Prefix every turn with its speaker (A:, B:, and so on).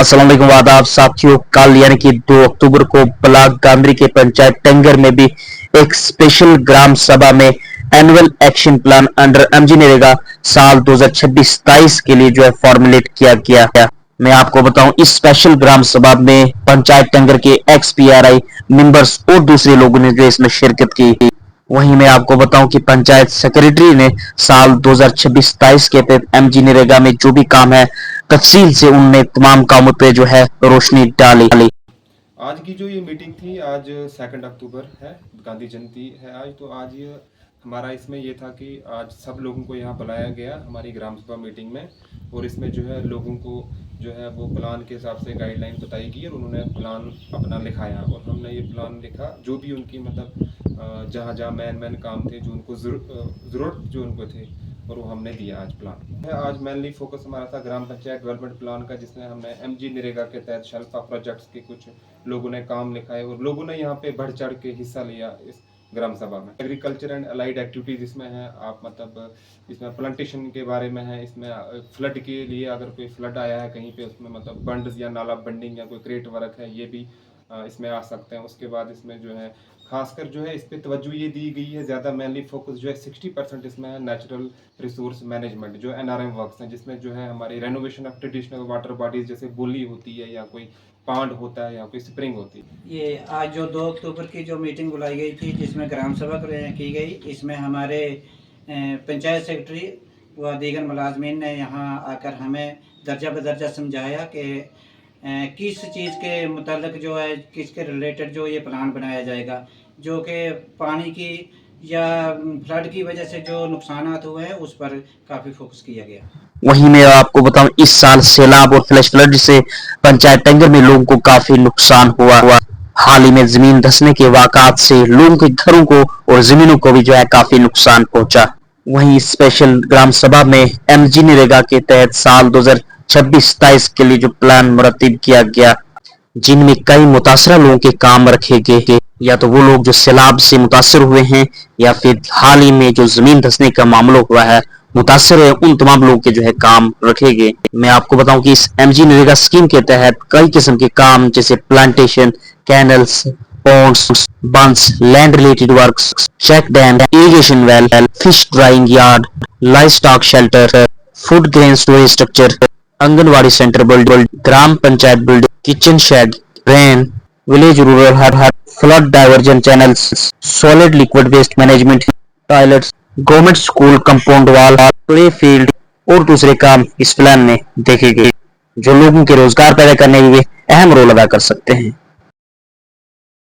A: अस्सलाम वालेकुम आदाब साथियों। कल यानी कि 2 अक्टूबर को ब्लॉक गांधी के पंचायत टेंगर में भी एक स्पेशल ग्राम सभा में annual action plan under MG NREGA साल 2026-27 के लिए जो है फॉर्मुलेट किया गया है। मैं आपको बताऊं, इस स्पेशल ग्राम सभा में पंचायत टेंगर के एक्स पीआरआई मेंबर्स और दूसरे लोगों ने जो इसमें शिरकत की। वहीं मैं आपको बताऊं कि पंचायत सेक्रेटरी ने साल 2026-27 के तहत एमजी नरेगा में जो भी काम है तफसील से उनने तमाम कामों पे जो है रोशनी डाली।
B: आज की जो ये मीटिंग थी, आज 2 अक्टूबर है, गांधी जयंती है आज। तो आज ये हमारा इसमें ये था कि आज सब लोगों को यहाँ बुलाया गया हमारी ग्राम सभा मीटिंग में, और इसमें जो है लोगों को जो है वो प्लान के हिसाब से गाइडलाइन बताई गई और उन्होंने प्लान अपना लिखाया। और हमने ये प्लान लिखा जो भी उनकी मतलब जहाँ जहाँ मैन काम थे, जो उनको ज़रूरत जो उनको थे, और वो हमने दिया आज प्लान। आज मेनली फोकस हमारा था ग्राम पंचायत डेवलपमेंट प्लान का, जिसमें हमने एमजी नरेगा के तहत शेल्फा प्रोजेक्ट्स के कुछ लोगों ने काम लिखा है और लोगों ने यहाँ पे बढ़ चढ़ के हिस्सा लिया इस ग्राम सभा में। एग्रीकल्चर एंड अलाइड एक्टिविटीज इसमें है, आप मतलब इसमें प्लांटेशन के बारे में है, इसमें फ्लड के लिए अगर कोई फ्लड आया है कहीं पे, उसमें मतलब बंड्स या नाला बंडिंग या कोई क्रेट वर्क है, ये भी इसमें आ सकते हैं। उसके बाद इसमें जो है खासकर जो है इस पर तवज्जो ये दी गई है ज़्यादा, मेनली फोकस जो है 60% इसमें है नेचुरल रिसोर्स मैनेजमेंट, जो एनआरएम वर्क्स हैं, जिसमें जो है हमारी renovation of traditional water bodies जैसे बोली होती है या कोई पांड होता है या कोई स्प्रिंग होती है।
C: ये आज जो 2 अक्टूबर की जो मीटिंग बुलाई गई थी, जिसमें ग्राम सभा की गई, इसमें हमारे पंचायत सेक्रेटरी व दीगर मुलाजमीन ने यहाँ आकर हमें दर्जा बदर्जा समझाया कि किस चीज़ के मुताल्लिक जो है, किसके रिलेटेड जो ये प्लान बनाया जाएगा, जो कि पानी की या फ्लड की वजह से जो नुकसानात हुए हैं उस पर काफ़ी फोकस किया गया।
A: वहीं मैं आपको बताऊं, इस साल सैलाब और फ्लैश फ्लड से पंचायत टेंगर में लोगों को काफी नुकसान हुआ। हाल ही में जमीन धंसने के वाकआत से लोगों के घरों को और जमीनों को भी जो है काफी नुकसान पहुंचा। वहीं स्पेशल ग्राम सभा में एमजी नरेगा के तहत साल 2026-27 के लिए जो प्लान मुरतब किया गया, जिनमें कई मुतासरा लोगों के काम रखे गए, या तो वो लोग जो सैलाब से मुतासर हुए हैं या फिर हाल ही में जो जमीन धंसने का मामला हुआ है मुतासर है, उन तमाम लोगों के जो है काम रखे गए। मैं आपको बताऊं कि इस एमजी नरेगा स्कीम के तहत कई किस्म के काम जैसे plantation, canals, ponds, bunds, land related works, check dam, irrigation well, fish drying yard, livestock shelter, food grain storage structure, anganwadi centre building, gram panchayat building, kitchen shed, drain, village rural हर, flood diversion channels, solid liquid waste management, toilets, government school compound wall, play field और दूसरे काम इस plan में देखे गए, जो लोगों के रोजगार पैदा करने में भी अहम रोल अदा कर सकते हैं।